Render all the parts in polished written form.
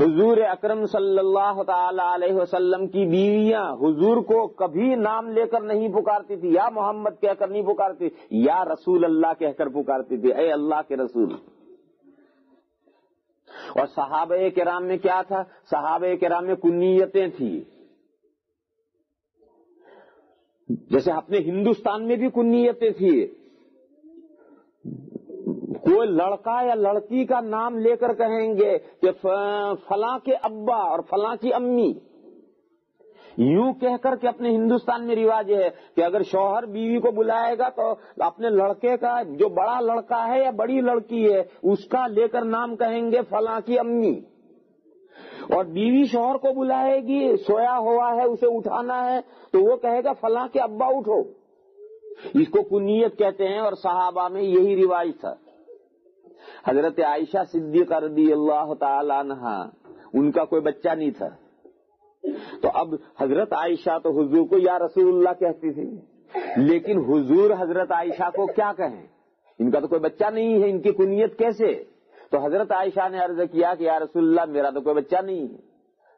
حضور اکرم صلی اللہ تعالی علیہ وسلم کی بیویاں حضور کو کبھی نام لے کر نہیں پکارتی تھی، یا محمد کہہ کر نہیں پکارتی، یا رسول اللہ کہہ کر پکارتی تھی، اے اللہ کے رسول۔ اور صحابہ کرام میں کیا تھا؟ صحابہ کرام میں کنیتیں تھیں، جیسے اپنے ہندوستان میں بھی کنیتیں تھیں۔ کوئی لڑکا یا لڑکی کا نام لے کر کہیں گے کہ فلاں کے ابا اور فلاں کی امی، یوں کہہ کر کے اپنے ہندوستان میں رواج ہے کہ اگر شوہر بیوی کو بلائے گا تو اپنے لڑکے کا جو بڑا لڑکا ہے یا بڑی لڑکی ہے اس کا لے کر نام کہیں گے فلاں کی امی، اور بیوی شوہر کو بلائے گی، سویا ہوا ہے اسے اٹھانا ہے تو وہ کہے گا فلاں کے ابا اٹھو۔ اس کو کنیت کہتے ہیں، اور صحابہ میں یہی رواج تھا۔ حضرت عائشہ صدیقہ رضی اللہ تعالی عنہا، ان کا کوئی بچہ نہیں تھا، تو اب حضرت عائشہ تو حضور کو یا رسول اللہ کہتی تھی، لیکن حضور حضرت عائشہ کو کیا کہیں؟ ان کا تو کوئی بچہ نہیں ہے، ان کی کنیت کیسے؟ تو حضرت عائشہ نے عرض کیا کہ یا رسول اللہ میرا تو کوئی بچہ نہیں ہے۔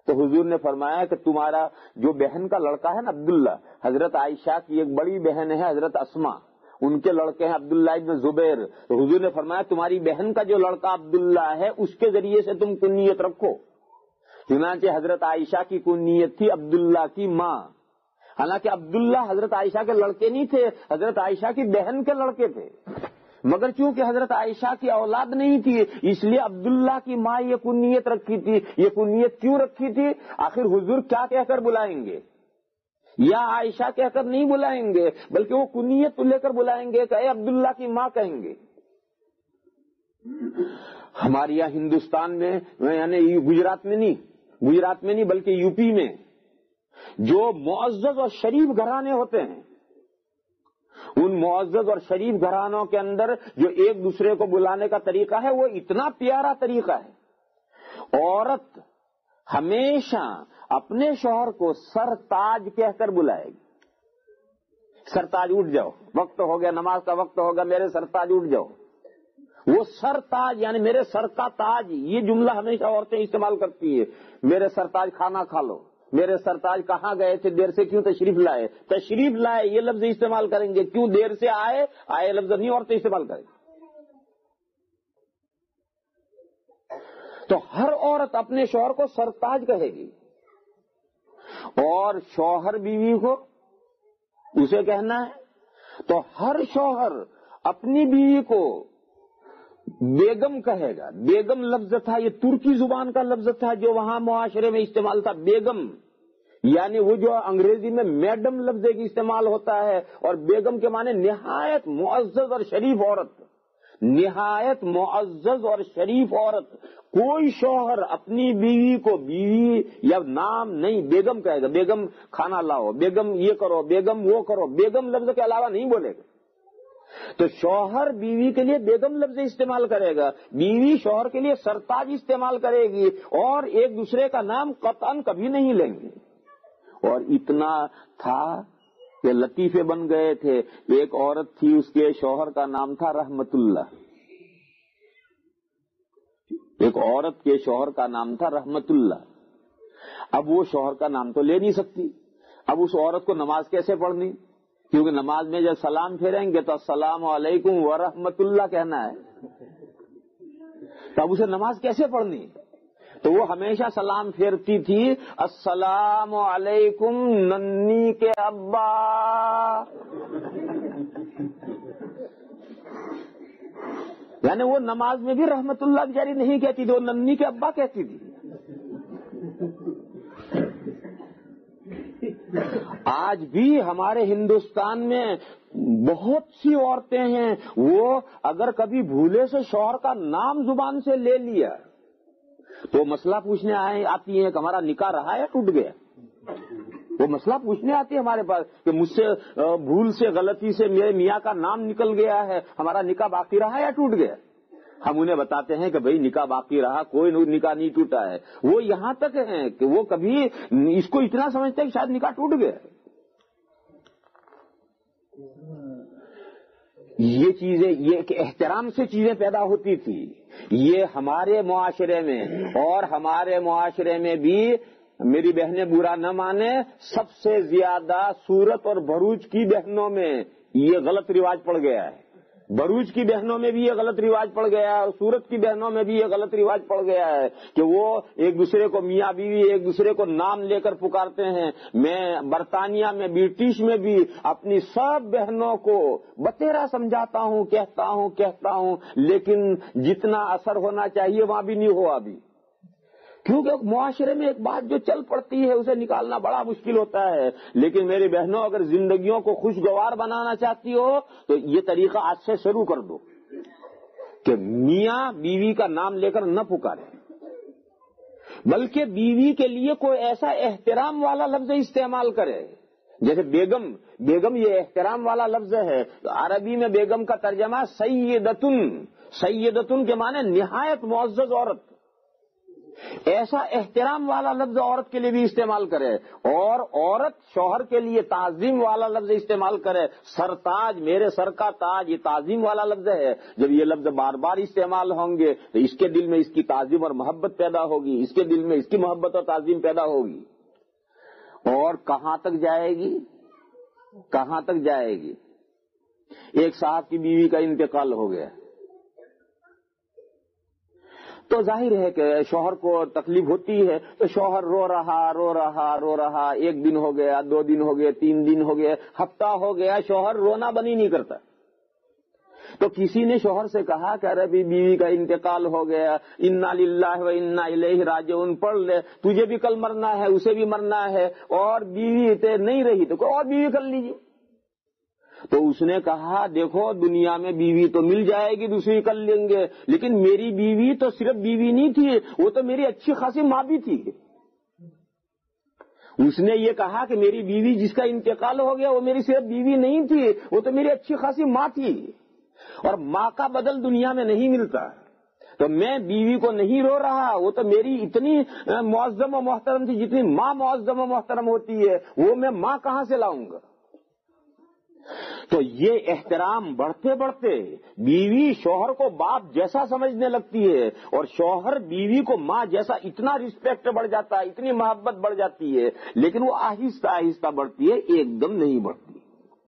تو حضور نے فرمایا کہ تمہارا جو بہن کا لڑکا ہے نا عبداللہ، حضرت عائشہ کی ایک بڑی بہن ہے حضرت اسما، ان کے لڑکے ہیں عبداللہ ابن زبیر، تو حضور نے فرمایا تمہاری بہن کا جو لڑکا عبداللہ ہے اس کے ذریعے سے تم کنیت رکھو۔ چنانچہ حضرت عائشہ کی کنیت تھی عبداللہ کی ماں، حالانکہ عبداللہ حضرت عائشہ کے لڑکے نہیں تھے، حضرت عائشہ کی بہن کے لڑکے تھے، مگر چونکہ حضرت عائشہ کی اولاد نہیں تھی اس لیے عبداللہ کی ماں یہ کنیت رکھی تھی۔ یہ کنیت کیوں رکھی تھی؟ آخر حضور کیا کہہ کر بلائیں گے؟ یا عائشہ کہہ کر نہیں بلائیں گے، بلکہ وہ کنیت لے کر بلائیں گے کہ اے عبداللہ کی ماں کہیں گے۔ ہمارے یہاں ہندوستان میں، یعنی گجرات میں نہیں بلکہ یو پی میں جو معزز اور شریف گھرانے ہوتے ہیں، ان معزز اور شریف گھرانوں کے اندر جو ایک دوسرے کو بلانے کا طریقہ ہے وہ اتنا پیارا طریقہ ہے۔ عورت ہمیشہ اپنے شوہر کو سر تاج کہہ کر بلائے گی، سر تاج اٹھ جاؤ، وقت ہو گیا، نماز کا وقت ہوگا، میرے سر تاج اٹھ جاؤ۔ وہ سر تاج یعنی میرے سر کا تاج، یہ جملہ ہمیشہ عورتیں استعمال کرتی ہیں۔ میرے سر تاج کھانا کھا لو، میرے سر تاج کہاں گئے تھے، دیر سے کیوں تشریف لائے؟ تشریف لائے یہ لفظ استعمال کریں گے، کیوں دیر سے آئے لفظ نہیں عورتیں استعمال کریں گے۔ تو ہر عورت اپنے شوہر کو سرتاج کہے گی، اور شوہر بیوی کو اسے کہنا ہے۔ تو ہر شوہر اپنی بیوی کو بیگم کہے گا۔ بیگم لفظ تھا، یہ ترکی زبان کا لفظ تھا جو وہاں معاشرے میں استعمال تھا۔ بیگم یعنی وہ جو انگریزی میں میڈم لفظ ایک استعمال ہوتا ہے، اور بیگم کے معنی نہایت معزز اور شریف عورت، نہایت معزز اور شریف عورت۔ کوئی شوہر اپنی بیوی کو بیوی یا نام نہیں بیگم کہے گا، بیگم کھانا لاؤ، بیگم یہ کرو، بیگم وہ کرو، بیگم لفظ کے علاوہ نہیں بولے گا۔ تو شوہر بیوی کے لیے بیگم لفظ استعمال کرے گا، بیوی شوہر کے لیے سرتاج استعمال کرے گی، اور ایک دوسرے کا نام قطعاً کبھی نہیں لیں گے۔ اور اتنا تھا کہ لطیفے بن گئے تھے۔ ایک عورت تھی، اس کے شوہر کا نام تھا رحمت اللہ، ایک عورت کے شوہر کا نام تھا رحمت اللہ۔ اب وہ شوہر کا نام تو لے نہیں سکتی، اب اس عورت کو نماز کیسے پڑھنی؟ کیونکہ نماز میں جب سلام پھیریں گے تو السلام علیکم ورحمت اللہ کہنا ہے، تو اب اسے نماز کیسے پڑھنی؟ تو وہ ہمیشہ سلام پھیرتی تھی، السلام علیکم ننی کے ابا۔ یعنی وہ نماز میں بھی رحمت اللہ بیچاری نہیں کہتی تھی، وہ ننی کے ابا کہتی تھی۔ آج بھی ہمارے ہندوستان میں بہت سی عورتیں ہیں، وہ اگر کبھی بھولے سے شوہر کا نام زبان سے لے لیا تو مسئلہ پوچھنے آتی ہیں کہ ہمارا نکاح رہا یا ٹوٹ گیا۔ وہ مسئلہ پوچھنے آتی ہے ہمارے پاس کہ مجھ سے بھول سے غلطی سے میرے میاں کا نام نکل گیا ہے، ہمارا نکاح باقی رہا یا ٹوٹ گیا؟ ہم انہیں بتاتے ہیں کہ بھئی نکاح باقی رہا، کوئی نکاح نہیں ٹوٹا ہے۔ وہ یہاں تک ہیں کہ وہ کبھی اس کو اتنا سمجھتے ہیں کہ شاید نکاح ٹوٹ گیا۔ یہ چیزیں، یہ کہ احترام سے چیزیں پیدا ہوتی تھی، یہ ہمارے معاشرے میں اور ہمارے معاشرے میں بھی، میری بہنیں برا نہ مانے، سب سے زیادہ سورت اور بھروچ کی بہنوں میں یہ غلط رواج پڑ گیا ہے. بھروچ کی بہنوں میں بھی یہ غلط رواج پڑ گیا ہے اور سورت کی بہنوں میں بھی یہ غلط رواج پڑ گیا ہے کہ وہ ایک دوسرے کو میاں بیوی ایک دوسرے کو نام لے کر پکارتے ہیں. میں برطانیہ میں برٹش میں بھی اپنی سب بہنوں کو بتیرا سمجھاتا ہوں، کہتا ہوں، لیکن جتنا اثر ہونا چاہیے وہاں بھی نہیں ہوا ابھی، کیونکہ معاشرے میں ایک بات جو چل پڑتی ہے اسے نکالنا بڑا مشکل ہوتا ہے. لیکن میری بہنوں، اگر زندگیوں کو خوشگوار بنانا چاہتی ہو تو یہ طریقہ آج سے شروع کر دو کہ میاں بیوی کا نام لے کر نہ پکارے، بلکہ بیوی کے لیے کوئی ایسا احترام والا لفظ استعمال کرے. جیسے بیگم یہ احترام والا لفظ ہے. عربی میں بیگم کا ترجمہ سیدتن کے معنی نہایت معزز عورت. ایسا احترام والا لفظ عورت کے لیے بھی استعمال کرے، اور عورت شوہر کے لیے تعظیم والا لفظ استعمال کرے. سرتاج، میرے سر کا تاج، یہ تعظیم والا لفظ ہے. جب یہ لفظ بار بار استعمال ہوں گے تو اس کے دل میں اس کی تعظیم اور محبت پیدا ہوگی، اس کے دل میں اس کی محبت اور تعظیم پیدا ہوگی. اور کہاں تک جائے گی؟ کہاں تک جائے گی؟ ایک صاحب کی بیوی کا انتقال ہو گیا تو ظاہر ہے کہ شوہر کو تکلیف ہوتی ہے، تو شوہر رو رہا، ایک دن ہو گیا، 2 دن ہو گئے، 3 دن ہو گئے، ہفتہ ہو گیا، شوہر رونا بنی نہیں کرتا. تو کسی نے شوہر سے کہا کہ ارے بیوی کا انتقال ہو گیا، انا للہ و انا الیہ راجعون پڑھ لے، تجھے بھی کل مرنا ہے، اسے بھی مرنا ہے، اور بیوی تے نہیں رہی تو کوئی اور بیوی کر لیجیے. تو اس نے کہا دیکھو دنیا میں بیوی تو مل جائے گی، دوسری کر لیں گے، لیکن میری بیوی تو صرف بیوی نہیں تھی، وہ تو میری اچھی خاصی ماں بھی تھی. اس نے یہ کہا کہ میری بیوی جس کا انتقال ہو گیا وہ میری صرف بیوی نہیں تھی، وہ تو میری اچھی خاصی ماں تھی، اور ماں کا بدل دنیا میں نہیں ملتا. تو میں بیوی کو نہیں رو رہا، وہ تو میری اتنی معظم و محترم تھی جتنی ماں معظم و محترم ہوتی ہے، وہ میں ماں کہاں سے لاؤں گا. تو یہ احترام بڑھتے بڑھتے بیوی شوہر کو باپ جیسا سمجھنے لگتی ہے، اور شوہر بیوی کو ماں جیسا. اتنا رسپیکٹ بڑھ جاتا ہے، اتنی محبت بڑھ جاتی ہے، لیکن وہ آہستہ آہستہ بڑھتی ہے، ایک دم نہیں بڑھتی.